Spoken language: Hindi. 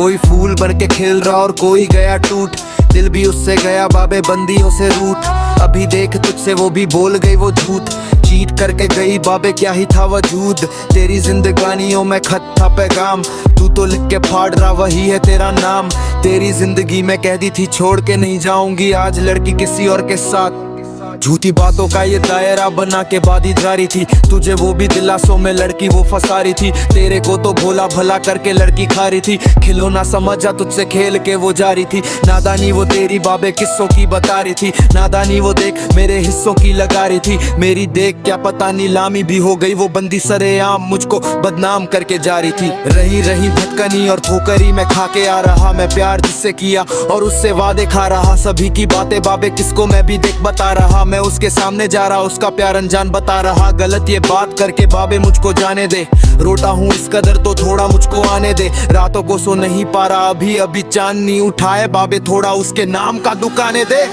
कोई फूल बन के खिल रहा और कोई गया टूट, दिल भी उससे गया बाबे बंदियों से रूठ। अभी देख तुझसे वो भी बोल गई वो झूठ, चीट करके गई बाबे क्या ही था वजूद। तेरी जिंदगानियों में खत था पैगाम, तू तो लिख के फाड़ रहा वही है तेरा नाम। तेरी जिंदगी में कह दी थी छोड़ के नहीं जाऊंगी, आज लड़की किसी और के साथ। झूठी बातों का ये दायरा बना के बादी जारी थी, तुझे वो भी दिलासों में लड़की वो फंसा रही थी। तेरे को तो भोला भला करके लड़की खा रही थी, खिलौना समझा तुझसे खेल के वो जा रही थी। नादानी वो तेरी बाबे किस्सों की बता रही थी, नादानी वो देख मेरे हिस्सों की लगा रही थी। मेरी देख क्या पता नीलामी भी हो गई, वो बंदी सरेआम मुझको बदनाम करके जा रही थी। रही रही भटकनी और ठोकरी मैं खा के आ रहा, मैं प्यार जिससे किया और उससे वादे खा रहा। सभी की बातें बाबे किसको मैं भी देख बता रहा, मैं उसके सामने जा रहा उसका प्यार अनजान बता रहा। गलत ये बात करके बाबे मुझको जाने दे, रोता हूँ इस कदर तो थोड़ा मुझको आने दे। रातों को सो नहीं पा रहा, अभी अभी चांद नहीं उठाए बाबे, थोड़ा उसके नाम का दुकाने दे।